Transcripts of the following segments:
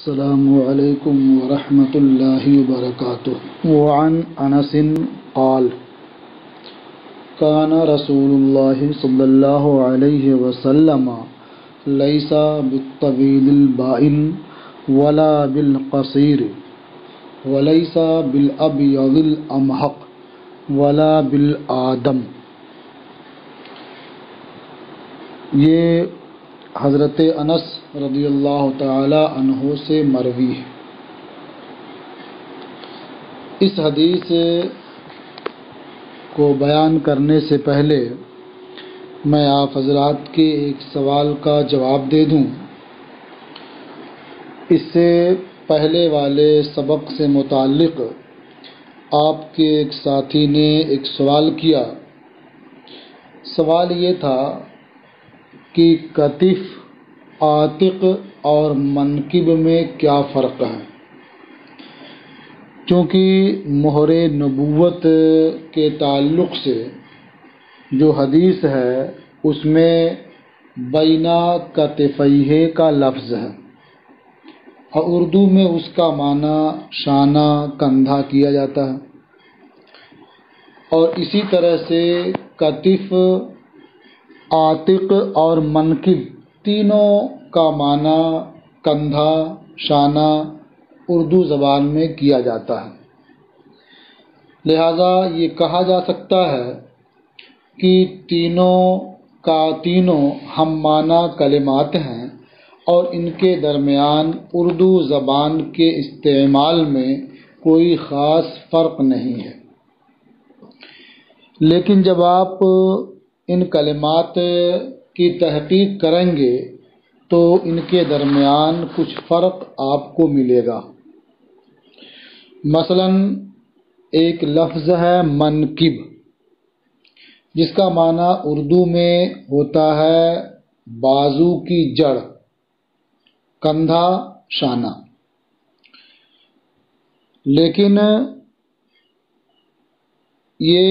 السلام علیکم ورحمۃ اللہ وبرکاتہ۔ وعن انس قال کان رسول اللہ صلی اللہ علیہ وسلم لیس بالطویل البائن ولا بالقصیر ولیس بالابیض الامحق ولا بالآدم۔ یہ حضرت انس رضی اللہ تعالی عنہ سے مروی ہے۔ اس حدیث کو بیان کرنے سے پہلے میں آپ حضرات کے ایک سوال کا جواب دے دوں۔ اس سے پہلے والے سبق سے متعلق آپ کے ایک ساتھی نے ایک سوال کیا۔ سوال یہ تھا کہ کتف، عاتق اور منکب میں کیا فرق ہے؟ چونکہ مہر نبوت کے تعلق سے جو حدیث ہے اس میں بینا کتفیہ کا لفظ ہے اور اردو میں اس کا معنی شانہ، کندھا کیا جاتا ہے، اور اسی طرح سے کتف، عاتق اور منکب تینوں کا معنی کندھا، شانہ اردو زبان میں کیا جاتا ہے۔ لہذا یہ کہا جا سکتا ہے کہ تینوں ہم معنی کلمات ہیں اور ان کے درمیان اردو زبان کے استعمال میں کوئی خاص فرق نہیں ہے۔ لیکن جب آپ ان کلمات کی تحقیق کریں گے تو ان کے درمیان کچھ فرق آپ کو ملے گا۔ مثلا ایک لفظ ہے منکب، جس کا معنی اردو میں ہوتا ہے بازو کی جڑ، کندھا، شانہ۔ لیکن یہ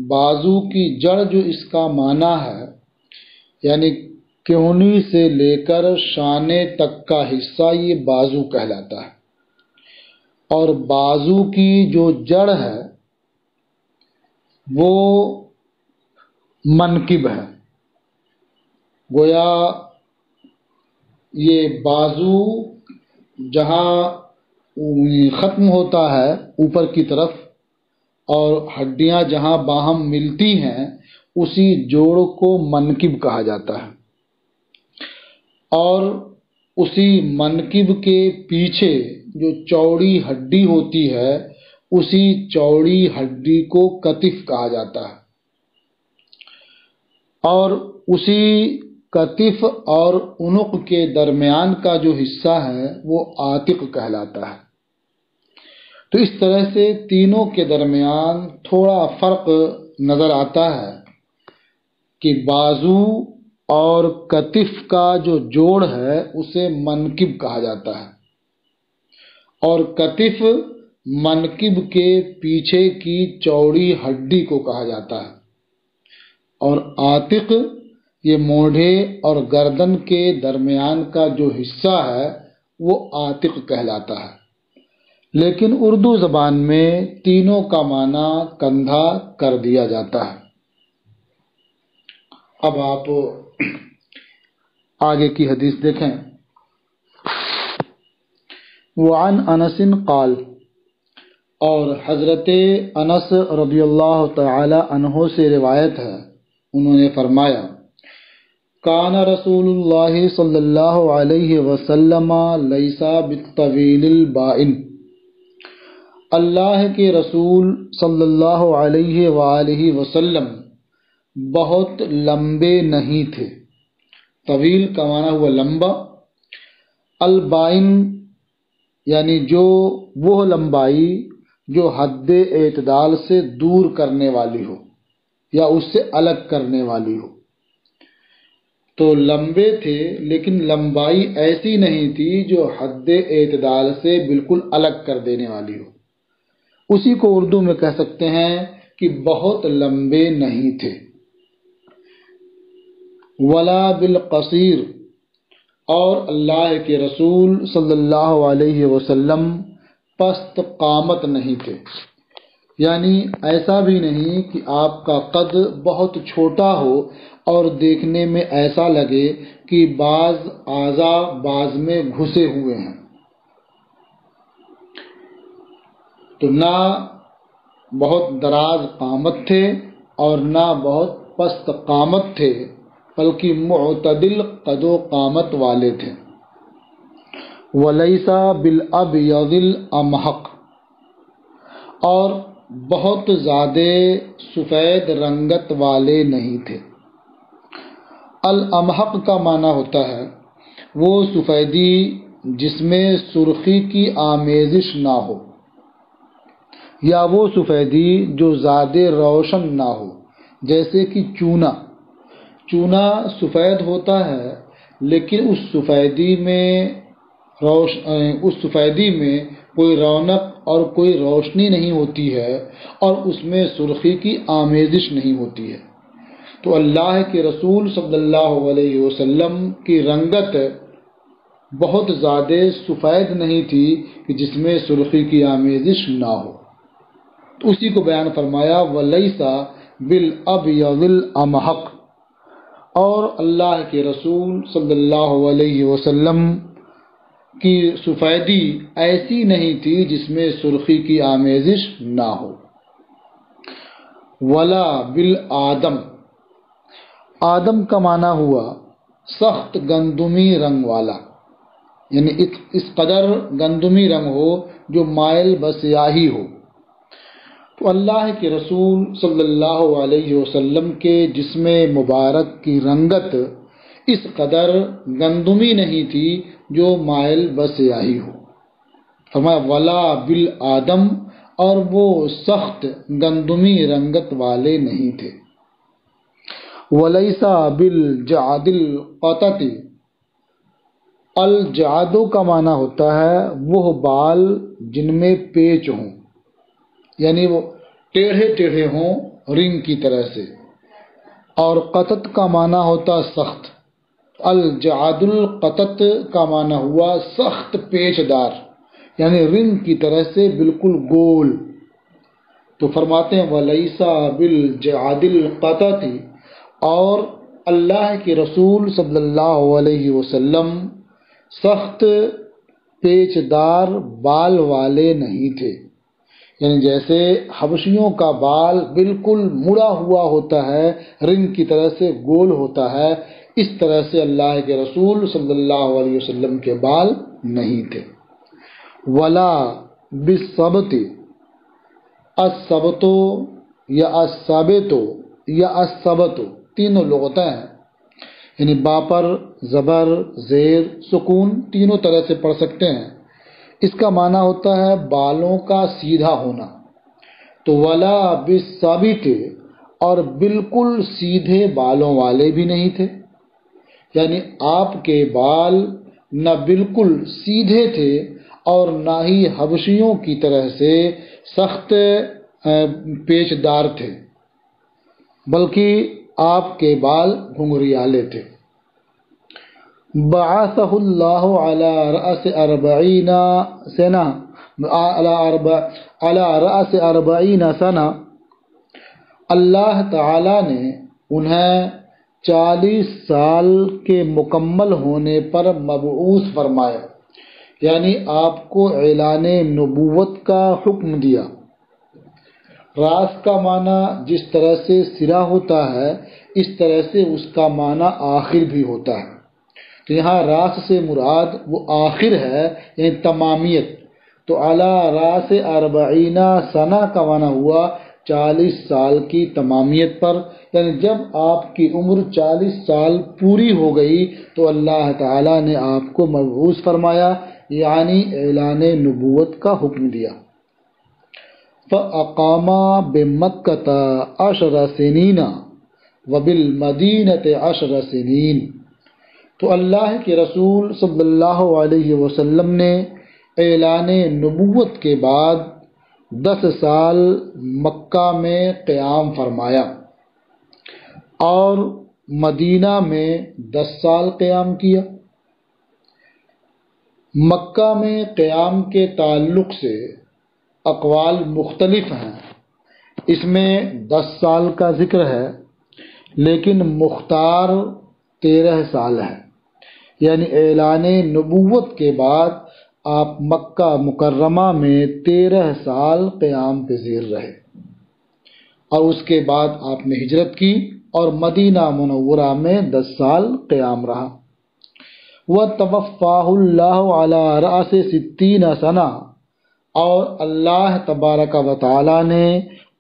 بازو کی جڑ جو اس کا معنی ہے، یعنی کہنی سے لے کر شانے تک کا حصہ یہ بازو کہلاتا ہے، اور بازو کی جو جڑ ہے وہ منکب ہے۔ گویا یہ بازو جہاں ختم ہوتا ہے اوپر کی طرف اور ہڈیاں جہاں باہم ملتی ہیں اسی جوڑ کو منکب کہا جاتا ہے، اور اسی منکب کے پیچھے جو چوڑی ہڈی ہوتی ہے اسی چوڑی ہڈی کو کتف کہا جاتا ہے، اور اسی کتف اور عنق کے درمیان کا جو حصہ ہے وہ عاتق کہلاتا ہے۔ تو اس طرح سے تینوں کے درمیان تھوڑا فرق نظر آتا ہے کہ بازو اور کتف کا جو جوڑ ہے اسے منکب کہا جاتا ہے، اور کتف منکب کے پیچھے کی چوڑی ہڈی کو کہا جاتا ہے، اور عاتق یہ موڑھے اور گردن کے درمیان کا جو حصہ ہے وہ عاتق کہلاتا ہے۔ لیکن اردو زبان میں تینوں کا معنی کندھا کر دیا جاتا ہے۔ اب آپ آگے کی حدیث دیکھیں۔ وعن انس قال، اور حضرت انس رضی اللہ تعالی عنہ سے روایت ہے، انہوں نے فرمایا کان رسول اللہ صلی اللہ علیہ وسلم لیس بالطویل البائن، اللہ کے رسول صلی اللہ علیہ وآلہ وسلم بہت لمبے نہیں تھے۔ طویل کا معنی ہوا لمبا، البائن یعنی وہ لمبائی جو حد اعتدال سے دور کرنے والی ہو یا اس سے الگ کرنے والی ہو۔ تو لمبے تھے لیکن لمبائی ایسی نہیں تھی جو حد اعتدال سے بالکل الگ کر دینے والی ہو۔ اسی کو اردو میں کہہ سکتے ہیں کہ بہت لمبے نہیں تھے۔ ولا بالقصیر، اور اللہ کے رسول صلی اللہ علیہ وسلم پست قامت نہیں تھے، یعنی ایسا بھی نہیں کہ آپ کا قد بہت چھوٹا ہو اور دیکھنے میں ایسا لگے کہ بعض اعضاء بعض میں گھسے ہوئے ہیں۔ تو نہ بہت دراز قامت تھے اور نہ بہت پست قامت تھے، بلکہ معتدل قد و قامت والے تھے۔ وَلَيْسَ بِالْأَبْيَضِ الْأَمْحَقِ، اور بہت زیادہ سفید رنگت والے نہیں تھے۔ الامحق کا معنی ہوتا ہے وہ سفیدی جس میں سرخی کی آمیزش نہ ہو، یا وہ سفیدی جو زیادہ روشن نہ ہو، جیسے کہ چونا سفید ہوتا ہے لیکن اس سفیدی میں کوئی رونق اور کوئی روشنی نہیں ہوتی ہے اور اس میں سرخی کی آمیزش نہیں ہوتی ہے۔ تو اللہ کے رسول صلی اللہ علیہ وسلم کی رنگت بہت زیادہ سفید نہیں تھی کہ جس میں سرخی کی آمیزش نہ ہو، تو اسی کو بیان فرمایا وَلَيْسَ بِالْأَبْيَضِ الْأَمْحَقِ، اور اللہ کے رسول صلی اللہ علیہ وسلم کی سفیدی ایسی نہیں تھی جس میں سرخی کی آمیزش نہ ہو۔ ولا بالآدم، آدم کا معنی ہوا سخت گندمی رنگ والا، یعنی اس قدر گندمی رنگ ہو جو مائل بسیاہی ہو۔ تو اللہ کے رسول صلی اللہ علیہ وسلم کے جسم مبارک کی رنگت اس قدر گندمی نہیں تھی جو مائل بسیاہی ہو۔ فرمایا ولا بالآدم، اور وہ سخت گندمی رنگت والے نہیں تھے۔ وَلَيْسَ بِالْجَعْدِ الْقَطَطِ، الجعد کا معنی ہوتا ہے وہ بال جن میں پیچ ہوں، یعنی وہ ٹیڑھے ہوں رنگ کی طرح سے، اور قطط کا معنی ہوتا سخت۔ الجعد القطط کا معنی ہوا سخت پیچ دار، یعنی رنگ کی طرح سے بالکل گول۔ تو فرماتے ہیں وَلَيْسَ بِالْجَعْدِ الْقَطَطِ، اور اللہ کے رسول صلی اللہ علیہ وسلم سخت پیچ دار بال والے نہیں تھے، یعنی جیسے حبشیوں کا بال بالکل مڑا ہوا ہوتا ہے، رنگ کی طرح سے گول ہوتا ہے، اس طرح سے اللہ کے رسول صلی اللہ علیہ وسلم کے بال نہیں تھے۔ ولا بالسبت، السبت یا السبت یا السبت تینوں لغتیں ہیں، یعنی با پر زبر زیر سکون تینوں طرح سے پڑھ سکتے ہیں۔ اس کا معنی ہوتا ہے بالوں کا سیدھا ہونا۔ تو ولا بالثابت، اور بالکل سیدھے بالوں والے بھی نہیں تھے، یعنی آپ کے بال نہ بالکل سیدھے تھے اور نہ ہی حبشیوں کی طرح سے سخت پیچ دار تھے، بلکہ آپ کے بال گھنگریالے تھے۔ بعثہ اللہ علی رأس 40 سنہ، علی رأس 40 سنہ، اللہ تعالی نے انہیں 40 سال کے مکمل ہونے پر مبعوث فرمایا، یعنی آپ کو اعلان نبوت کا حکم دیا۔ راس کا معنی جس طرح سے سرا ہوتا ہے اس طرح سے اس کا معنی آخر بھی ہوتا ہے، تو یہاں راس سے مراد وہ آخر ہے، یعنی تمامیت۔ تو علی راس 40 سنہ کا معنی ہوا 40 سال کی تمامیت پر، یعنی جب آپ کی عمر 40 سال پوری ہو گئی تو اللہ تعالیٰ نے آپ کو مبعوث فرمایا، یعنی اعلان نبوت کا حکم دیا۔ فَأَقَامَ بِمَكَّةَ 10 سنین وَبِالْمَدِينَةِ 10 سنین، تو اللہ کے رسول صلی اللہ علیہ وسلم نے اعلان نبوت کے بعد 10 سال مکہ میں قیام فرمایا اور مدینہ میں 10 سال قیام کیا۔ مکہ میں قیام کے تعلق سے اقوال مختلف ہیں۔ اس میں 10 سال کا ذکر ہے، لیکن مختار 13 سال ہے، یعنی اعلان نبوت کے بعد آپ مکہ مکرمہ میں 13 سال قیام پذیر رہے، اور اس کے بعد آپ نے ہجرت کی اور مدینہ منورہ میں 10 سال قیام رہا۔ وَتَوَفَّاهُ اللَّهُ عَلَى رَأْسِ 60 سنہ، اور اللہ تبارک و تعالی نے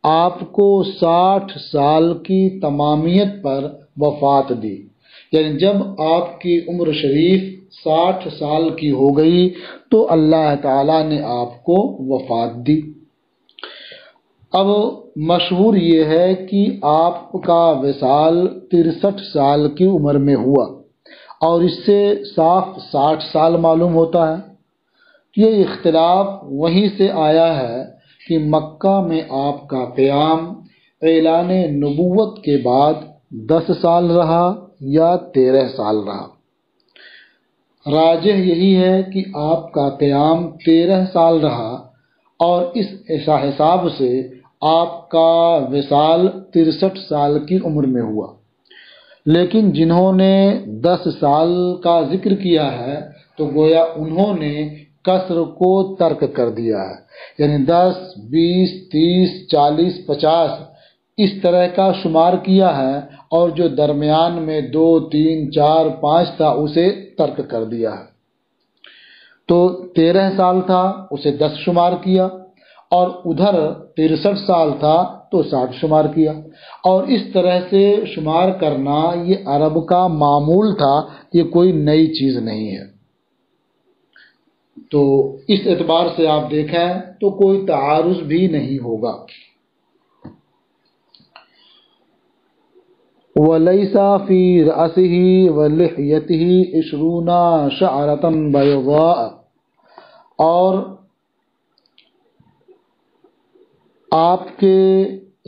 آپ کو 60 سال کی تمامیت پر وفات دی، یعنی جب آپ کی عمر شریف 60 سال کی ہو گئی تو اللہ تعالی نے آپ کو وفات دی۔ اب مشہور یہ ہے کہ آپ کا وصال 63 سال کی عمر میں ہوا، اور اس سے صاف 60 سال معلوم ہوتا ہے۔ یہ اختلاف وہیں سے آیا ہے کہ مکہ میں آپ کا قیام اعلان نبوت کے بعد 10 سال رہا یا 13 سال رہا۔ راجح یہی ہے کہ آپ کا قیام 13 سال رہا، اور اس حساب سے آپ کا وصال 63 سال کی عمر میں ہوا۔ لیکن جنہوں نے 10 سال کا ذکر کیا ہے تو گویا انہوں نے قصر کو ترک کر دیا ہے، یعنی 10، 20، 30، 40، 50 اس طرح کا شمار کیا ہے، اور جو درمیان میں 2، 3، 4، 5 تھا اسے ترک کر دیا ہے۔ تو 13 سال تھا اسے 10 شمار کیا، اور ادھر 63 سال تھا تو 60 شمار کیا، اور اس طرح سے شمار کرنا یہ عرب کا معمول تھا، یہ کوئی نئی چیز نہیں ہے۔ تو اس اعتبار سے آپ دیکھیں تو کوئی تعارض بھی نہیں ہوگا۔ وَلَيْسَ فِي رَأْسِهِ وَلِحْيَتِهِ 20 شَعْرَةً بَيْضَاءَ، اور آپ کے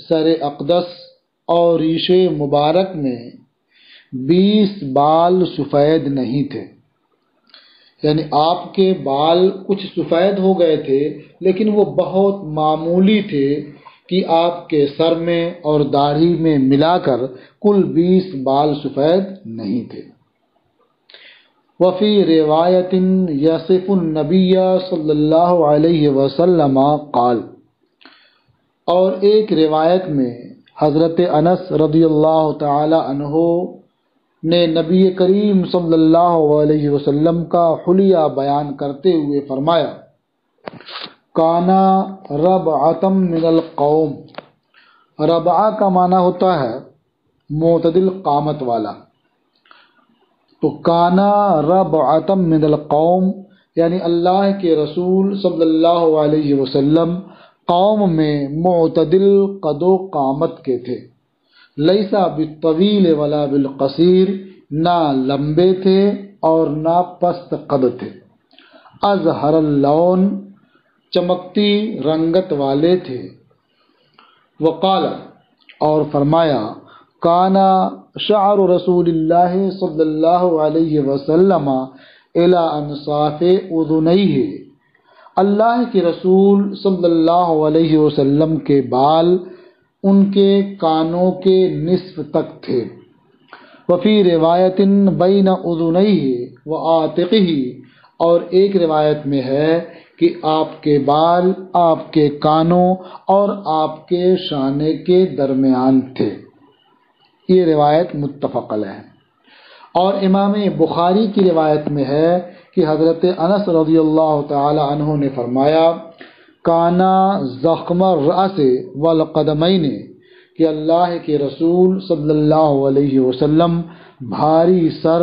سر اقدس اور ریش مبارک میں 20 بال سفید نہیں تھے، یعنی آپ کے بال کچھ سفید ہو گئے تھے لیکن وہ بہت معمولی تھے کہ آپ کے سر میں اور داڑھی میں ملا کر کل 20 بال سفید نہیں تھے۔ وفی روایت یصف النبی صلی اللہ علیہ وسلم قال، اور ایک روایت میں حضرت انس رضی اللہ تعالی عنہ نے نبی کریم صلی اللہ علیہ وسلم کا حلیہ بیان کرتے ہوئے فرمایا، کانا ربعۃ من القوم، ربعہ کا معنی ہوتا ہے معتدل قامت والا، تو کانا ربعۃ من القوم یعنی اللہ کے رسول صلی اللہ علیہ وسلم قوم میں معتدل قد و قامت کے تھے، لیسا بالطویل ولا بالقصیر، نہ لمبے تھے اور نہ پست قد تھے، ازہر اللون، چمکتی رنگت والے تھے، وقال، اور فرمایا، کانا شعر رسول اللہ صلی اللہ علیہ وسلم الی انصاف اذنیہ، اللہ کے رسول صلی اللہ علیہ وسلم کے بال ان کے کانوں کے نصف تک تھے۔ وفی روایت بین اذنیہ وعاتقہ، اور ایک روایت میں ہے کہ آپ کے بال آپ کے کانوں اور آپ کے شانے کے درمیان تھے۔ یہ روایت متفق علیہ ہے۔ اور امام بخاری کی روایت میں ہے کہ حضرت انس رضی اللہ تعالی عنہ نے فرمایا، کانا زخم الرأس والقدمین، کہ اللہ کے رسول صلی اللہ علیہ وسلم بھاری سر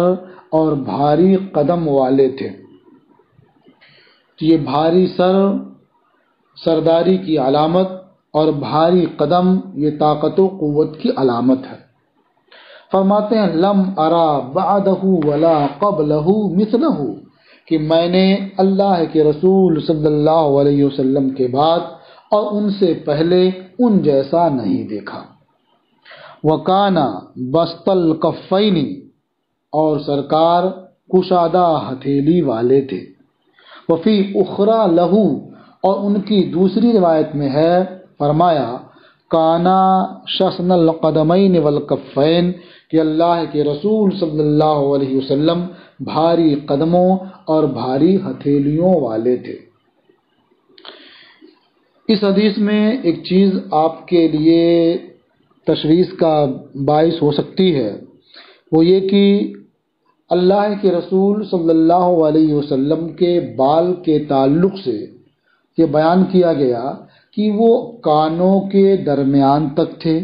اور بھاری قدم والے تھے۔ یہ بھاری سر سرداری کی علامت اور بھاری قدم یہ طاقت و قوت کی علامت ہے۔ فرماتے ہیں، لم ارا بعدہ ولا قبلہ مثلہ، کہ میں نے اللہ کے رسول صلی اللہ علیہ وسلم کے بعد اور ان سے پہلے ان جیسا نہیں دیکھا۔ وکانا بسط الکفین، اور سرکار کشادہ ہتھیلی والے تھے، وفی اخرى لہو، اور ان کی دوسری روایت میں ہے، فرمایا کانا شسن القدمین والکفین، کہ اللہ کے رسول صلی اللہ علیہ وسلم بھاری قدموں اور بھاری ہتھیلیوں والے تھے۔ اس حدیث میں ایک چیز آپ کے لیے تشویش کا باعث ہو سکتی ہے، وہ یہ کہ اللہ کے رسول صلی اللہ علیہ وسلم کے بال کے تعلق سے یہ بیان کیا گیا کہ وہ کانوں کے درمیان تک تھے،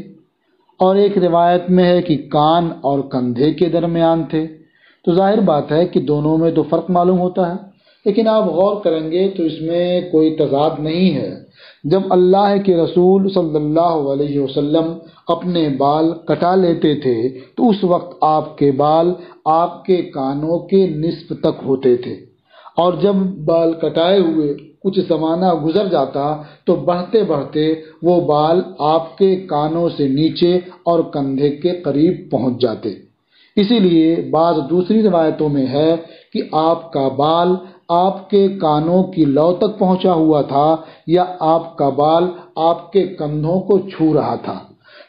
اور ایک روایت میں ہے کہ کان اور کندھے کے درمیان تھے۔ تو ظاہر بات ہے کہ دونوں میں تو فرق معلوم ہوتا ہے، لیکن آپ غور کریں گے تو اس میں کوئی تضاد نہیں ہے۔ جب اللہ کے رسول صلی اللہ علیہ وسلم اپنے بال کٹا لیتے تھے تو اس وقت آپ کے بال آپ کے کانوں کے نصف تک ہوتے تھے، اور جب بال کٹائے ہوئے کچھ زمانہ گزر جاتا تو بڑھتے بڑھتے وہ بال آپ کے کانوں سے نیچے اور کندھے کے قریب پہنچ جاتے۔ اسی لیے بعض دوسری روایتوں میں ہے کہ آپ کا بال آپ کے کانوں کی لو تک پہنچا ہوا تھا، یا آپ کا بال آپ کے کندھوں کو چھو رہا تھا۔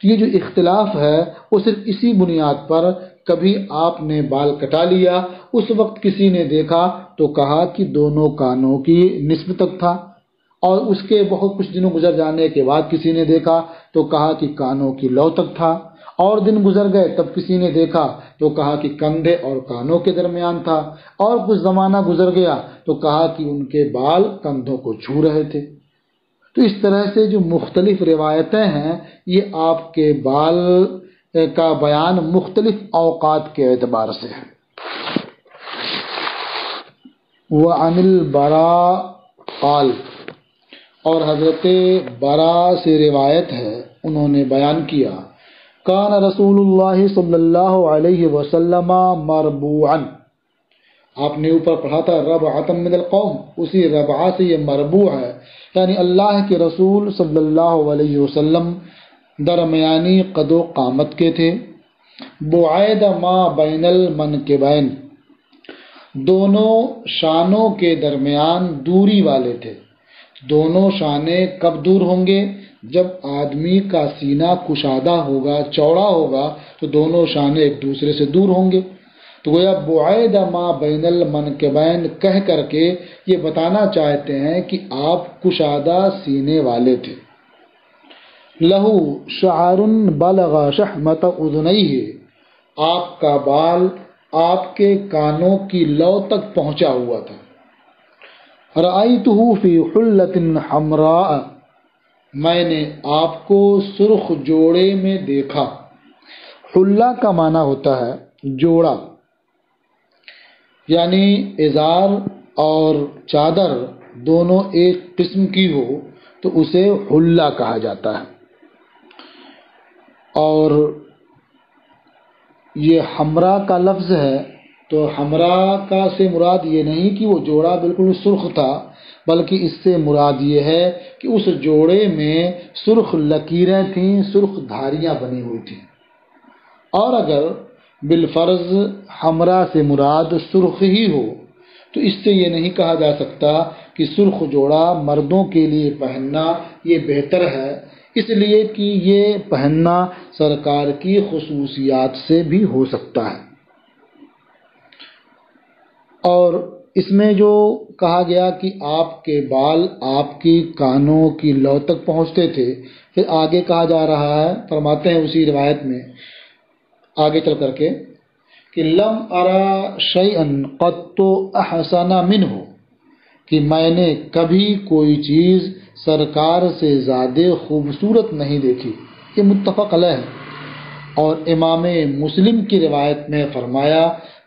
یہ جو اختلاف ہے وہ صرف اسی بنیاد پر، کبھی آپ نے بال کٹا لیا، اس وقت کسی نے دیکھا تو کہا کہ دونوں کانوں کی نصف تک تھا، اور اس کے بہت کچھ دنوں گزر جانے کے بعد کسی نے دیکھا تو کہا کہ کانوں کی لو تک تھا، اور دن گزر گئے تب کسی نے دیکھا تو کہا کہ کندھے اور کانوں کے درمیان تھا، اور کچھ زمانہ گزر گیا تو کہا کہ ان کے بال کندھوں کو چھو رہے تھے۔ تو اس طرح سے جو مختلف روایتیں ہیں یہ آپ کے بال کا بیان مختلف اوقات کے اعتبار سے ہے۔ وعن البراء قال، اور حضرت براء سے روایت ہے، انہوں نے بیان کیا، کان رسول اللہ صلی اللہ علیہ وسلم مربوعا، آپ نے اوپر پڑھا تھا ربعۃ من القوم، اسی ربعہ سے یہ مربوع ہے، یعنی اللہ کے رسول صلی اللہ علیہ وسلم درمیانی قد و قامت کے تھے، بعید ما بین المنکبین، دونوں شانوں کے درمیان دوری والے تھے۔ دونوں شانے کب دور ہوں گے؟ جب آدمی کا سینہ کشادہ ہوگا، چوڑا ہوگا، تو دونوں شانے ایک دوسرے سے دور ہوں گے۔ تو گویا بعید ما بین المنکبین کہہ کر کے یہ بتانا چاہتے ہیں کہ آپ کشادہ سینے والے تھے۔ لہو شعر بلغ شحمت اذنیہ، آپ کا بال آپ کے کانوں کی لو تک پہنچا ہوا تھا۔ رأیتہ فی حلۃ حمراء، میں نے آپ کو سرخ جوڑے میں دیکھا۔ حلہ کا معنی ہوتا ہے جوڑا، یعنی ازار اور چادر دونوں ایک قسم کی ہو تو اسے حلہ کہا جاتا ہے۔ اور یہ حمرا کا لفظ ہے، تو حمرا کا سے مراد یہ نہیں کہ وہ جوڑا بالکل سرخ تھا، بلکہ اس سے مراد یہ ہے کہ اس جوڑے میں سرخ لکیریں تھیں، سرخ دھاریاں بنی ہوئی تھیں۔ اور اگر بالفرض حمرا سے مراد سرخ ہی ہو تو اس سے یہ نہیں کہا جا سکتا کہ سرخ جوڑا مردوں کے لیے پہننا یہ بہتر ہے، اس لیے کہ یہ پہننا سرکار کی خصوصیات سے بھی ہو سکتا ہے۔ اور اس میں جو کہا گیا کہ آپ کے بال آپ کی کانوں کی لو تک پہنچتے تھے، پھر آگے کہا جا رہا ہے، فرماتے ہیں اسی روایت میں آگے چل کر کے کہ لم ارا شیئا قط احسن منہ، کہ میں نے کبھی کوئی چیز سرکار سے زیادہ خوبصورت نہیں دیکھی۔ یہ متفق علیہ ہے۔ اور امام مسلم کی روایت میں فرمایا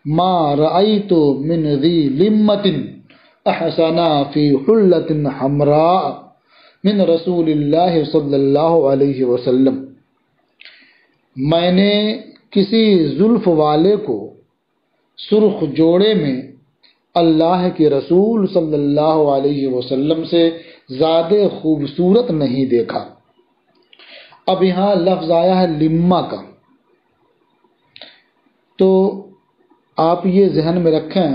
ما رأیت من ذی لمۃ احسن فی حلۃ حمراء من رسول اللہ صلی اللہ علیہ وسلم، میں نے کسی زلف والے کو سرخ جوڑے میں اللہ کے رسول صلی اللہ علیہ وسلم سے زیادہ خوبصورت نہیں دیکھا۔ اب یہاں لفظ آیا ہے لمہ کا، تو آپ یہ ذہن میں رکھیں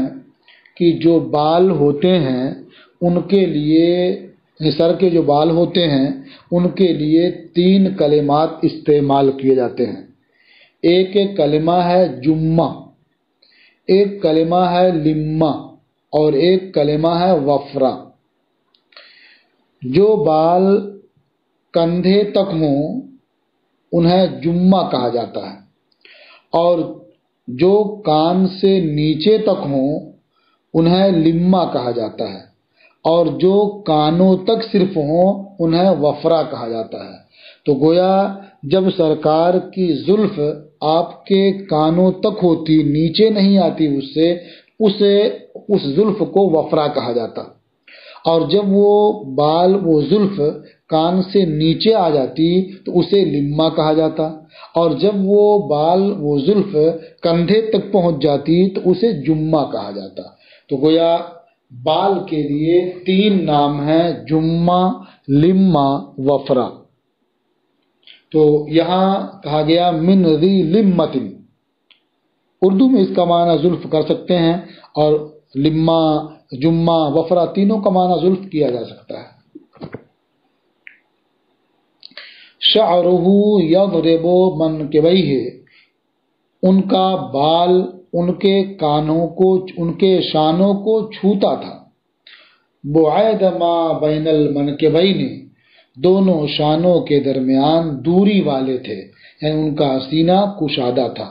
کہ جو بال ہوتے ہیں ان کے لیے سر کے جو بال ہوتے ہیں ان کے لیے 3 کلمات استعمال کیے جاتے ہیں۔ ایک کلمہ ہے جمہ، ایک کلمہ ہے لمہ، اور ایک کلمہ ہے وفرا۔ جو بال کندھے تک ہوں انہیں جمہ کہا جاتا ہے، اور جو کان سے نیچے تک ہوں انہیں لمہ کہا جاتا ہے، اور جو کانوں تک صرف ہوں انہیں وفرا کہا جاتا ہے۔ تو گویا جب سرکار کی زلف آپ کے کانوں تک ہوتی، نیچے نہیں آتی، اس زلف کو وفرا کہا جاتا، اور جب وہ زلف کان سے نیچے آ جاتی تو اسے لمہ کہا جاتا، اور جب وہ زلف کندھے تک پہنچ جاتی تو اسے جمہ کہا جاتا۔ تو گویا بال کے لیے 3 نام ہیں، جمہ، لمہ، وفرا۔ تو یہاں کہا گیا من ذی لمۃ، اردو میں اس کا معنی زلف کر سکتے ہیں، اور لمہ، جمہ، وفرا تینوں کا معنی زلف کیا جا سکتا ہے۔ شعرہ یضرب منکبیہ، ان کا بال ان کے کانوں کو، ان کے شانوں کو چھوتا تھا۔ بعید ما بین المنکبین، دونوں شانوں کے درمیان دوری والے تھے، یعنی ان کا سینہ کشادہ تھا۔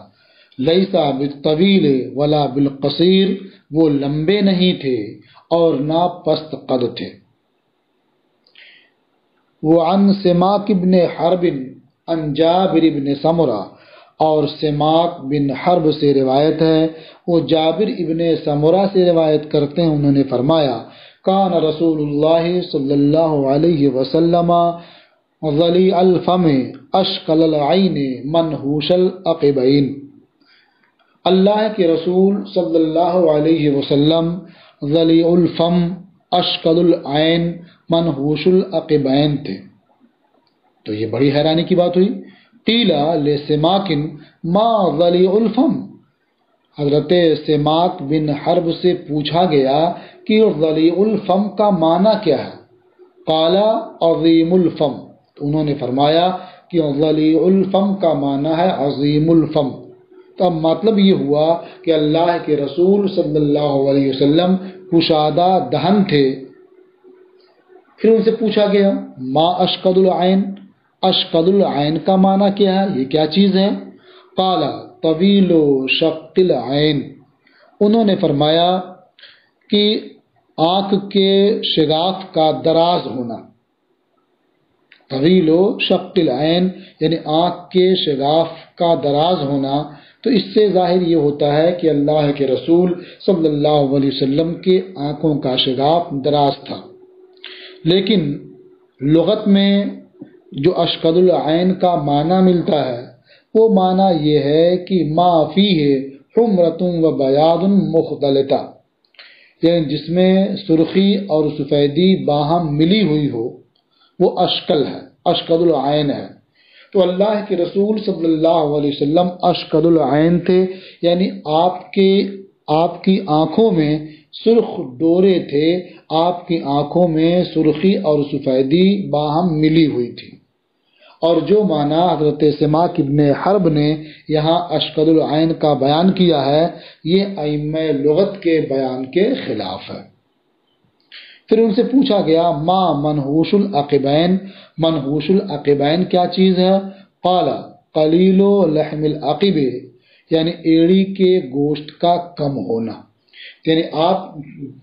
لیسا بالطویل ولا بالقصیر، وہ لمبے نہیں تھے اور نہ پست قد تھے۔ وعن سماک بن حرب عن جابر بن سمرہ، اور سماک بن حرب سے روایت ہے، وہ جابر ابن سمرہ سے روایت کرتے ہیں، انہوں نے فرمایا کان رسول اللہ صلی اللہ علیہ وسلم ضلی الفم اشکل العین منحوش العقبین، اللہ کے رسول صلی اللہ علیہ وسلم ضلی الفم اشکل العین منحوش العقبین تھے۔ تو یہ بڑی حیرانی کی بات ہوئی۔ قیلا لسماکن ما ضلی الفم، حضرت سماک بن حرب سے پوچھا گیا کہ ضلی الفم کا معنی کیا ہے؟ قالا عظیم الفم، تو انہوں نے فرمایا کہ ضلی الفم کا معنی ہے عظیم الفم۔ تو اب مطلب یہ ہوا کہ اللہ کے رسول صلی اللہ علیہ وسلم کشادہ دہن تھے۔ پھر ان سے پوچھا گیا ما اشقد العین، اشقد العین کا معنی کیا ہے، یہ کیا چیز ہے؟ قالا طویل و شق العین، انہوں نے فرمایا کہ آنکھ کے شگاف کا دراز ہونا۔ طویل و شق العین یعنی آنکھ کے شگاف کا دراز ہونا۔ تو اس سے ظاہر یہ ہوتا ہے کہ اللہ کے رسول صلی اللہ علیہ وسلم کے آنکھوں کا شگاف دراز تھا۔ لیکن لغت میں جو اشقد العین کا معنی ملتا ہے وہ معنی یہ ہے کہ ما فیہ حمرۃ و بیاض مختلطہ، یعنی جس میں سرخی اور سفیدی باہم ملی ہوئی ہو، وہ اشکل ہے، اشقد العین ہے۔ تو اللہ کے رسول صلی اللہ علیہ وسلم اشقد العین تھے، یعنی آپ کی آنکھوں میں سرخ ڈورے تھے، آپ کی آنکھوں میں سرخی اور سفیدی باہم ملی ہوئی تھی۔ اور جو معنی حضرت سماک ابن حرب نے یہاں اشقد العین کا بیان کیا ہے، یہ ائمہ لغت کے بیان کے خلاف ہے۔ پھر ان سے پوچھا گیا ما منحوش العقبین، منحوش العقبین کیا چیز ہے؟ قال قلیل لحم العقب، یعنی ایڑی کے گوشت کا کم ہونا، یعنی آپ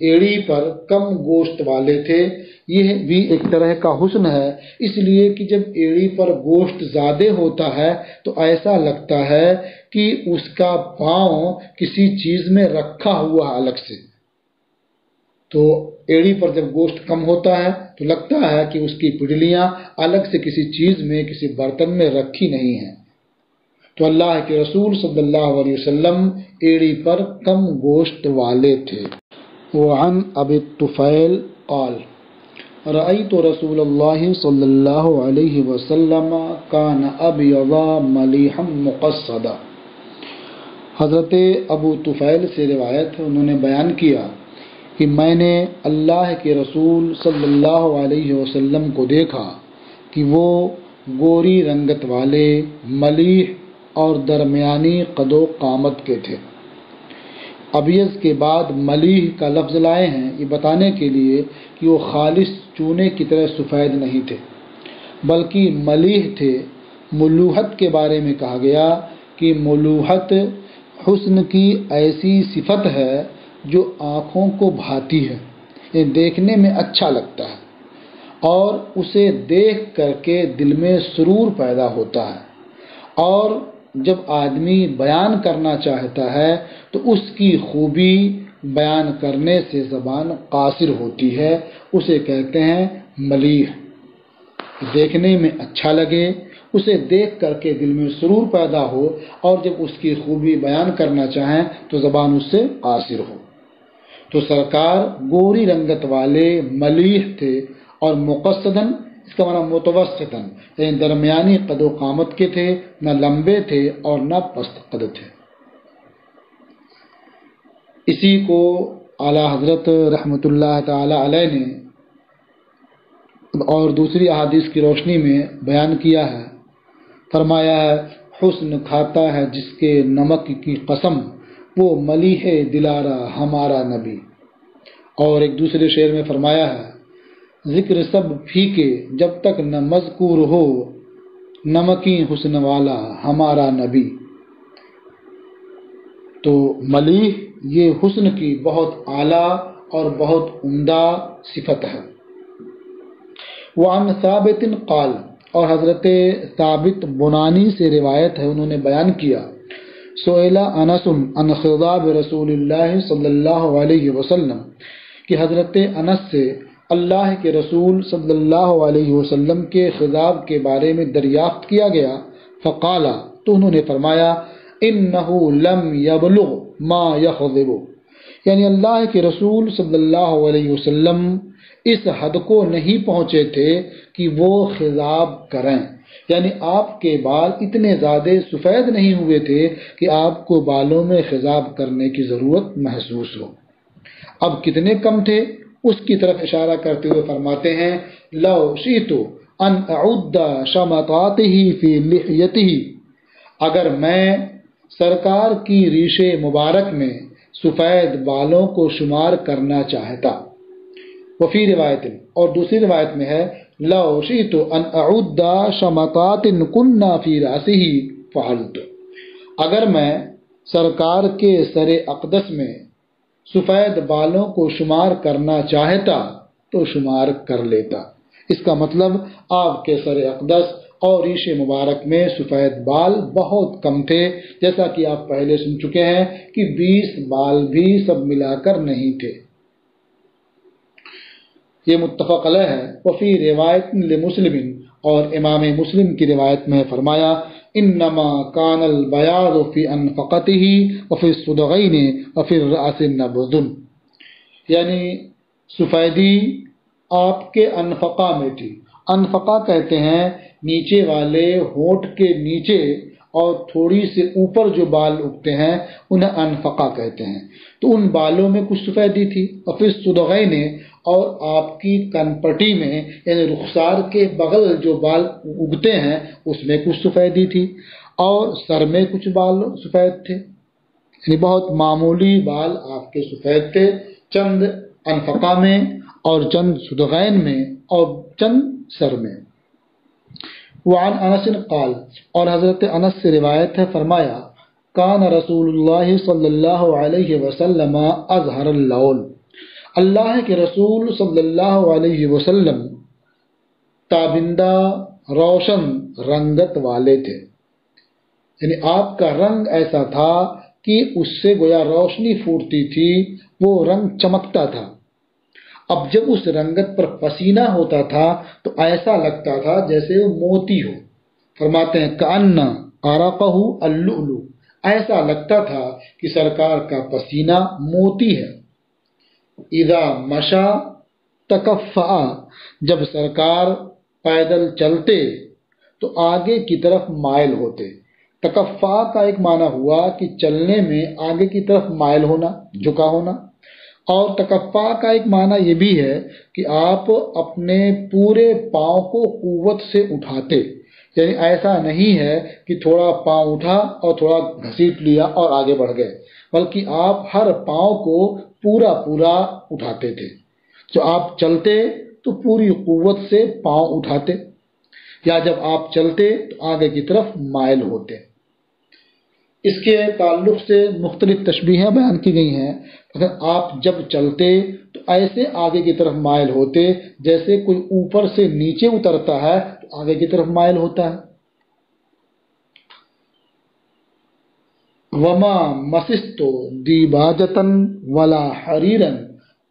ایڑی پر کم گوشت والے تھے۔ یہ بھی ایک طرح کا حسن ہے، اس لیے کہ جب ایڑی پر گوشت زیادہ ہوتا ہے تو ایسا لگتا ہے کہ اس کا پاؤں کسی چیز میں رکھا ہوا الگ سے۔ تو ایڑی پر جب گوشت کم ہوتا ہے تو لگتا ہے کہ اس کی پڈلیاں الگ سے کسی چیز میں، کسی برتن میں رکھی نہیں ہیں۔ تو اللہ کے رسول صلی اللہ علیہ وسلم ایڑی پر کم گوشت والے تھے۔ وعن ابی الطفیل قال رأیت رسول اللہ صلی اللہ علیہ وسلم کان ابیض ملیحا مقصدا، حضرت ابو طفیل سے روایت ہے، انہوں نے بیان کیا کہ میں نے اللہ کے رسول صلی اللہ علیہ وسلم کو دیکھا کہ وہ گوری رنگت والے، ملیح اور درمیانی قد و قامت کے تھے۔ ابیض کے بعد ملیح کا لفظ لائے ہیں یہ بتانے کے لیے کہ وہ خالص چونے کی طرح سفید نہیں تھے، بلکہ ملیح تھے۔ ملوحت کے بارے میں کہا گیا کہ ملوحت حسن کی ایسی صفت ہے جو آنکھوں کو بھاتی ہے، یہ دیکھنے میں اچھا لگتا ہے اور اسے دیکھ کر کے دل میں سرور پیدا ہوتا ہے، اور جب آدمی بیان کرنا چاہتا ہے تو اس کی خوبی بیان کرنے سے زبان قاصر ہوتی ہے، اسے کہتے ہیں ملیح۔ دیکھنے میں اچھا لگے، اسے دیکھ کر کے دل میں سرور پیدا ہو، اور جب اس کی خوبی بیان کرنا چاہیں تو زبان اس سے قاصر ہو۔ تو سرکار گوری رنگت والے ملیح تھے، اور مقصدن اس کا معنی متوسطن، یعنی درمیانی قد و قامت کے تھے، نہ لمبے تھے اور نہ پست قد تھے۔ اسی کو اعلیٰ حضرت رحمۃ اللہ تعالی علیہ نے اور دوسری احادیث کی روشنی میں بیان کیا ہے، فرمایا ہے حسن کھاتا ہے جس کے نمک کی قسم، وہ ملیح دلارا ہمارا نبی۔ اور ایک دوسرے شعر میں فرمایا ہے ذکر سب پھیکے جب تک نہ مذکور ہو، نمکی حسن والا ہمارا نبی۔ تو ملیح یہ حسن کی بہت اعلیٰ اور بہت عمدہ صفت ہے۔ وعن ثابت قال، اور حضرت ثابت بنانی سے روایت ہے، انہوں نے بیان کیا سئل انس عن خضاب رسول اللہ صلی اللہ علیہ وسلم، کہ حضرت انس سے اللہ کے رسول صلی اللہ علیہ وسلم کے خضاب کے بارے میں دریافت کیا گیا، فقال، تو انہوں نے فرمایا انہ لم یبلغ ما یخضب، یعنی اللہ کے رسول صلی اللہ علیہ وسلم اس حد کو نہیں پہنچے تھے کہ وہ خضاب کریں، یعنی آپ کے بال اتنے زیادہ سفید نہیں ہوئے تھے کہ آپ کو بالوں میں خضاب کرنے کی ضرورت محسوس ہو۔ اب کتنے کم تھے اس کی طرف اشارہ کرتے ہوئے فرماتے ہیں لو شئت ان اعد شمطاته فی لحیته، اگر میں سرکار کی ریش مبارک میں سفید بالوں کو شمار کرنا چاہتا۔ وفی روایت، اور دوسری روایت میں ہے لو شئت ان اعد شمطات كنا فی راسه فعلت، اگر میں سرکار کے سر اقدس میں سفید بالوں کو شمار کرنا چاہتا تو شمار کر لیتا۔ اس کا مطلب آپ کے سر اقدس اور ریش مبارک میں سفید بال بہت کم تھے، جیسا کہ آپ پہلے سن چکے ہیں کہ 20 بال بھی سب ملا کر نہیں تھے۔ یہ متفق علیہ ہے۔ وفی روایت لمسلم، اور امام مسلم کی روایت میں فرمایا انما کان البیاض فی انفقته وفی الصدغین وفی الراس نبض، یعنی سفیدی آپ کے انفقہ میں تھی۔ انفقہ کہتے ہیں نیچے والے ہونٹ کے نیچے اور تھوڑی سے اوپر جو بال اگتے ہیں انہیں انفقہ کہتے ہیں، تو ان بالوں میں کچھ سفیدی تھی۔ وفی الصدغین، اور آپ کی کنپٹی میں یعنی رخسار کے بغل جو بال اگتے ہیں اس میں کچھ سفیدی تھی، اور سر میں کچھ بال سفید تھے، یعنی بہت معمولی بال آپ کے سفید تھے، چند انفقہ میں اور چند صدغین میں اور چند سر میں۔ وعن انس قال، اور حضرت انس سے روایت ہے، فرمایا کان رسول اللہ صلی اللہ علیہ وسلم اظہر اللون، اللہ کے رسول صلی اللہ علیہ وسلم تابندہ روشن رنگت والے تھے، یعنی آپ کا رنگ ایسا تھا کہ اس سے گویا روشنی پھوٹتی تھی، وہ رنگ چمکتا تھا۔ اب جب اس رنگت پر پسینہ ہوتا تھا تو ایسا لگتا تھا جیسے وہ موتی ہو۔ فرماتے ہیں کأن عرقہ اللؤلؤ، ایسا لگتا تھا کہ سرکار کا پسینہ موتی ہے۔ اذا مشا تکفأ، جب سرکار پیدل چلتے تو آگے کی طرف مائل ہوتے۔ تکفأ کا ایک معنی ہوا کہ چلنے میں آگے کی طرف مائل ہونا، جھکا ہونا، اور تکفا کا ایک معنی یہ بھی ہے کہ آپ اپنے پورے پاؤں کو قوت سے اٹھاتے، یعنی ایسا نہیں ہے کہ تھوڑا پاؤں اٹھا اور تھوڑا گھسیٹ لیا اور آگے بڑھ گئے، بلکہ آپ ہر پاؤں کو پورا پورا اٹھاتے تھے۔ جو آپ چلتے تو پوری قوت سے پاؤں اٹھاتے، یا جب آپ چلتے تو آگے کی طرف مائل ہوتے۔ اس کے تعلق سے مختلف تشبیہیں بیان کی گئی ہیں۔ اگر آپ جب چلتے تو ایسے آگے کی طرف مائل ہوتے جیسے کوئی اوپر سے نیچے اترتا ہے تو آگے کی طرف مائل ہوتا ہے۔ وما مسست دیباجتن ولا حریرن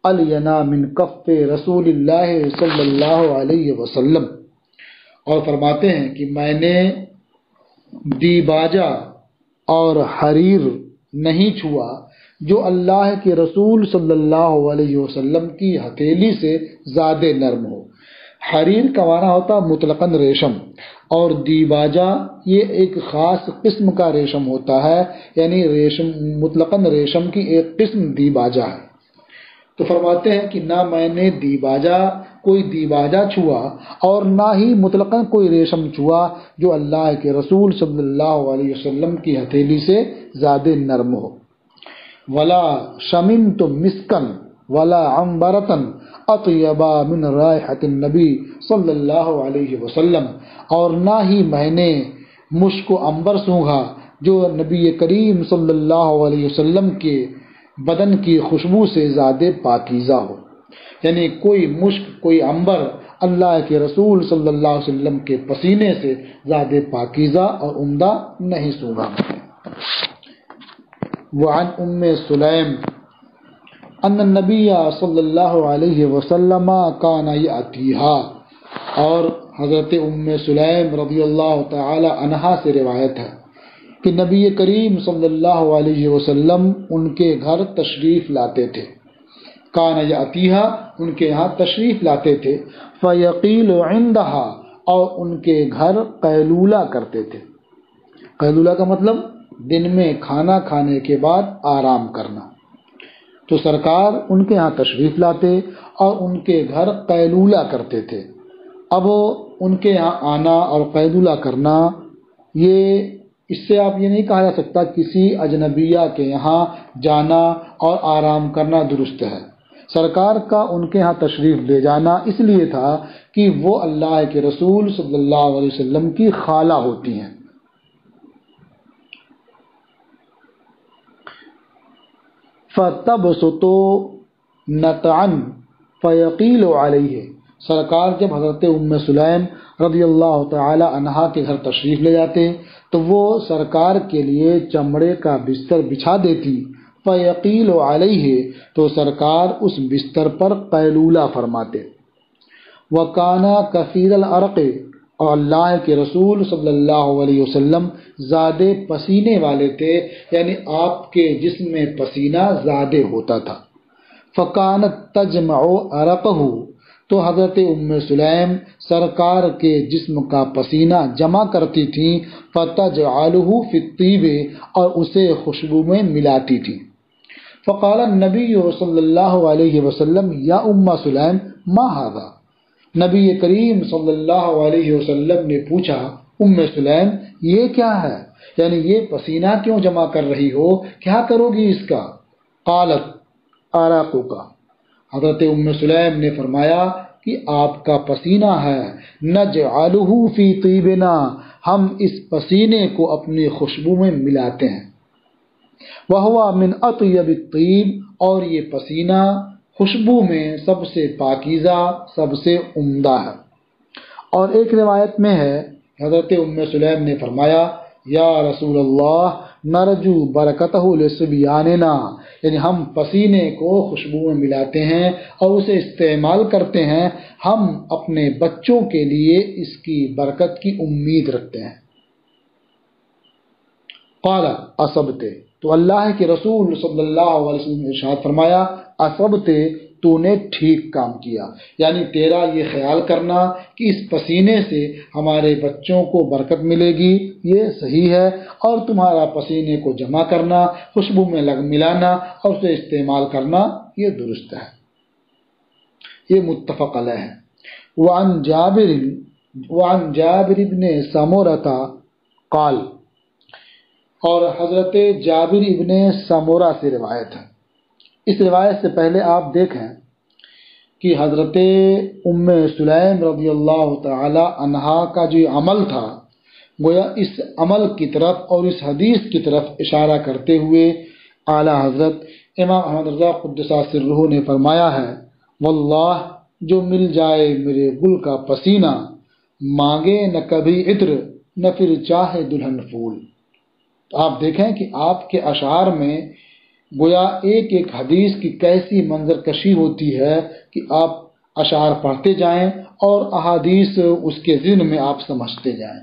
الینا من کف رسول اللہ صلی اللہ علیہ وسلم، اور فرماتے ہیں کہ میں نے دیباجہ اور حریر نہیں چھوا جو اللہ کے رسول صلی اللہ علیہ وسلم کی ہتھیلی سے زیادہ نرم ہو۔ حریر کا معنی ہوتا مطلقاً ریشم، اور دیباجہ یہ ایک خاص قسم کا ریشم ہوتا ہے، یعنی ریشم مطلقاً ریشم کی ایک قسم دیباجہ ہے۔ تو فرماتے ہیں کہ نہ میں نے کوئی دیباجہ چھوا اور نہ ہی مطلقاً کوئی ریشم چھوا جو اللہ کے رسول صلی اللہ علیہ وسلم کی ہتھیلی سے زیادہ نرم ہو۔ ولا شممت مسکن ولا عنبرتن اطیبا من رائحۃ النبی صلی اللہ علیہ وسلم، اور نہ ہی میں نے مشک و عنبر سونگھا جو نبی کریم صلی اللہ علیہ وسلم کے بدن کی خوشبو سے زیادہ پاکیزہ ہو، یعنی کوئی مشک کوئی عنبر اللہ کے رسول صلی اللہ علیہ وسلم کے پسینے سے زیادہ پاکیزہ اور عمدہ نہیں سونگھا۔ وعن ام سلیم ان النبی صلی اللہ علیہ وسلم کان یاتیہا، اور حضرت ام سلیم رضی اللہ تعالی عنہا سے روایت ہے کہ نبی کریم صلی اللہ علیہ وسلم ان کے گھر تشریف لاتے تھے۔ کان یاتیہا، ان کے یہاں تشریف لاتے تھے، فیقیل عندہا، اور ان کے گھر قیلولہ کرتے تھے۔ قیلولہ کا مطلب دن میں کھانا کھانے کے بعد آرام کرنا۔ تو سرکار ان کے یہاں تشریف لاتے اور ان کے گھر قیلولہ کرتے تھے۔ اب ان کے یہاں آنا اور قیلولہ کرنا، اس سے آپ یہ نہیں کہا جا سکتا کسی اجنبیہ کے یہاں جانا اور آرام کرنا درست ہے۔ سرکار کا ان کے ہاں تشریف لے جانا اس لیے تھا کہ وہ اللہ کے رسول صلی اللہ علیہ وسلم کی خالہ ہوتی ہیں۔ فَتَبْسُطُ نَتْعًا فَيَقِيلُ عَلَيْهِ، سرکار جب حضرت ام سلیم رضی اللہ تعالی عنہا کے گھر تشریف لے جاتے تو وہ سرکار کے لیے چمڑے کا بستر بچھا دیتی، فَيَقِيلُ عَلَيْهِ، تو سرکار اس بستر پر قیلولہ فرماتے۔ وَكَانَ كَثِيرَ الْعَرَقِ، اور اللہ کے رسول صلی اللہ علیہ وسلم زیادہ پسینے والے تھے، یعنی آپ کے جسم میں پسینہ زیادہ ہوتا تھا۔ فَكَانَتْ تَجْمَعُ عَرَقَهُ، تو حضرت ام سلیم سرکار کے جسم کا پسینہ جمع کرتی تھیں، فَتَجْعَلُهُ فِي الطِّيبِ، اور اسے خوشبو میں ملاتی تھیں۔ فقال النبی صلی اللہ علیہ وسلم یا ام سلیم ما ھذا، نبی کریم صلی اللہ علیہ وسلم نے پوچھا ام سلیم یہ کیا ہے، یعنی یہ پسینہ کیوں جمع کر رہی ہو، کیا کرو گی اس کا؟ قالت عرقک، حضرت ام سلیم نے فرمایا کہ آپ کا پسینہ ہے، نجعلہ فی طیبنا، ہم اس پسینے کو اپنی خوشبو میں ملاتے ہیں۔ وَهُوَ مِنْ أَطْيَبِ الطِّيبِ، اور یہ پسینہ خوشبو میں سب سے پاکیزہ سب سے عمدہ ہے۔ اور ایک روایت میں ہے حضرت ام سلیم نے فرمایا یا رسول اللہ نرجو برکتہ لصبیاننا، یعنی ہم پسینے کو خوشبو میں ملاتے ہیں اور اسے استعمال کرتے ہیں، ہم اپنے بچوں کے لیے اس کی برکت کی امید رکھتے ہیں۔ قال اصبت، تو اللہ کے رسول صلی اللہ علیہ وسلم نے ارشاد فرمایا اصبت، تو نے ٹھیک کام کیا، یعنی تیرا یہ خیال کرنا کہ اس پسینے سے ہمارے بچوں کو برکت ملے گی یہ صحیح ہے، اور تمہارا پسینے کو جمع کرنا، خوشبو میں ملانا اور اسے استعمال کرنا یہ درست ہے۔ یہ متفق علیہ ہے۔ وعن جابر بن سمورہ قال، اور حضرت جابر ابن سمورہ سے روایت ہے۔ اس روایت سے پہلے آپ دیکھیں کہ حضرت ام سلیم رضی اللہ تعالی عنہا کا جو عمل تھا، گویا اس عمل کی طرف اور اس حدیث کی طرف اشارہ کرتے ہوئے اعلیٰ حضرت امام احمد رضا قدس سرہ نے فرمایا ہے، واللہ جو مل جائے میرے گل کا پسینہ، مانگے نہ کبھی عطر نہ پھر چاہے دلہن پھول۔ تو آپ دیکھیں کہ آپ کے اشعار میں گویا ایک ایک حدیث کی کیسی منظر کشی ہوتی ہے کہ آپ اشعار پڑھتے جائیں اور احادیث اس کے ذہن میں آپ سمجھتے جائیں۔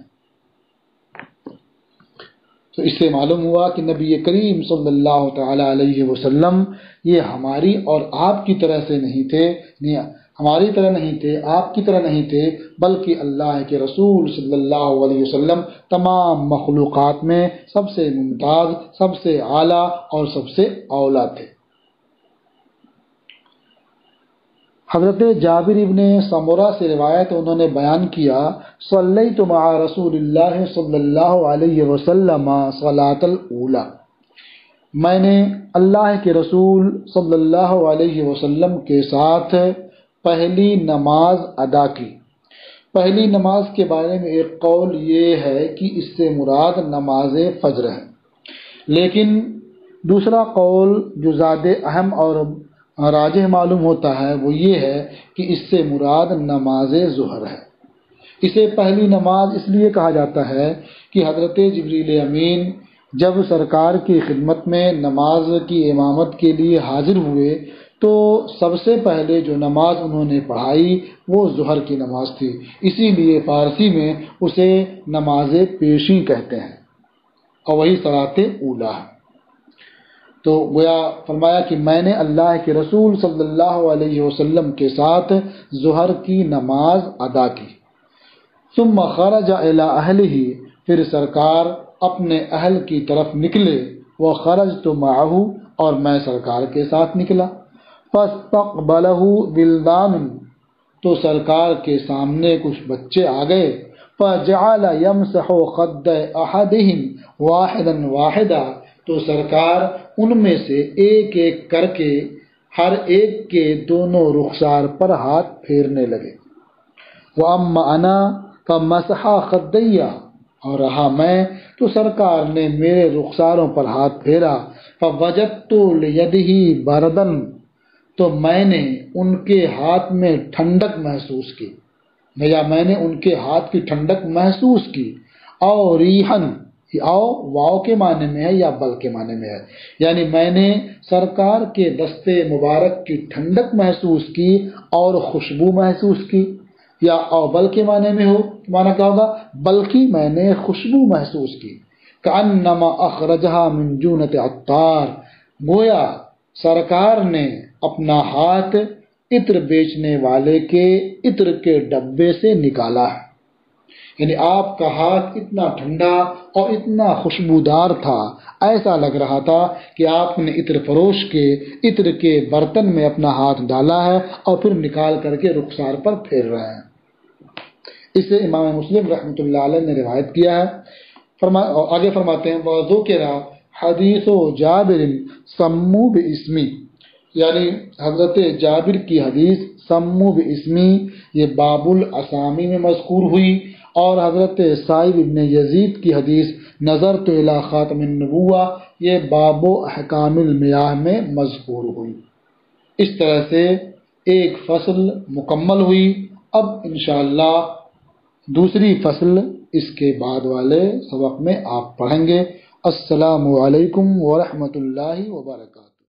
تو اس سے معلوم ہوا کہ نبی کریم صلی اللہ تعالی علیہ وسلم یہ ہماری اور آپ کی طرح سے نہیں تھے، ہماری طرح نہیں تھے، آپ کی طرح نہیں تھے، بلکہ اللہ کے رسول صلی اللہ علیہ وسلم تمام مخلوقات میں سب سے ممتاز، سب سے اعلیٰ اور سب سے اولیٰ تھے۔ حضرت جابر ابن سمورہ سے روایت انہوں نے بیان کیا، صلیت مع رسول اللہ صلی اللہ علیہ وسلم صلاۃ الاولی، میں نے اللہ کے رسول صلی اللہ علیہ وسلم کے ساتھ پہلی نماز ادا کی۔ پہلی نماز کے بارے میں ایک قول یہ ہے کہ اس سے مراد نماز فجر ہے، لیکن دوسرا قول جو زیادہ اہم اور راجح معلوم ہوتا ہے وہ یہ ہے کہ اس سے مراد نماز ظہر ہے۔ اسے پہلی نماز اس لیے کہا جاتا ہے کہ حضرت جبریل امین جب سرکار کی خدمت میں نماز کی امامت کے لیے حاضر ہوئے تو سب سے پہلے جو نماز انہوں نے پڑھائی وہ ظہر کی نماز تھی، اسی لیے فارسی میں اسے نماز پیشی کہتے ہیں اور وہی صلاۃ اولی ہے۔ تو گویا فرمایا کہ میں نے اللہ کے رسول صلی اللہ علیہ وسلم کے ساتھ ظہر کی نماز ادا کی۔ ثم خرج الی اہلہ، پھر سرکار اپنے اہل کی طرف نکلے، وخرجت معہ، اور میں سرکار کے ساتھ نکلا۔ فاستقبلہ ولدان، تو سرکار کے سامنے کچھ بچے آ گئے، فجعل یمسح خد احدہم واحدا واحدا، تو سرکار ان میں سے ایک ایک کر کے ہر ایک کے دونوں رخسار پر ہاتھ پھیرنے لگے۔ وَأَمَّا أَنَا فَمَسَحَ خَدَّيَّ، اور رہا میں تو سرکار نے میرے رخساروں پر ہاتھ پھیرا۔ فَوَجَدْتُ لِيَدِهِ بَرْدًا، تو میں نے ان کے ہاتھ میں ٹھنڈک محسوس کی، یا میں نے ان کے ہاتھ کی ٹھنڈک محسوس کی۔ اور ریحن، او واو کے معنی میں ہے یا بل کے معنی میں ہے، یعنی میں نے سرکار کے دستے مبارک کی ٹھنڈک محسوس کی اور خوشبو محسوس کی، یا او بل کے معنی میں ہو معنی کیا ہوگا، بلکہ میں نے خوشبو محسوس کی۔ کأنما اخرجها من جونۃ عطار، گویا سرکار نے اپنا ہاتھ عطر بیچنے والے کے عطر کے ڈبے سے نکالا ہے، یعنی آپ کا ہاتھ اتنا ٹھنڈا اور اتنا خوشبودار تھا، ایسا لگ رہا تھا کہ آپ نے عطر فروش کے عطر کے برتن میں اپنا ہاتھ ڈالا ہے اور پھر نکال کر کے رخسار پر پھیر رہے ہیں۔ اسے امام مسلم رحمۃ اللہ علیہ نے روایت کیا ہے۔ آگے فرماتے ہیں، وَذُكِرَ حدیث جابر سمو باسمی، یعنی حضرت جابر کی حدیث سمو باسمی یہ باب الاسامی میں مذکور ہوئی، اور حضرت سائب ابن یزید کی حدیث نظرت الی خاتم النبوہ یہ باب احکام المیاہ میں مذکور ہوئی۔ اس طرح سے ایک فصل مکمل ہوئی۔ اب انشاءاللہ دوسری فصل اس کے بعد والے سبق میں آپ پڑھیں گے۔ السلام علیکم ورحمۃ اللہ وبرکاتہ۔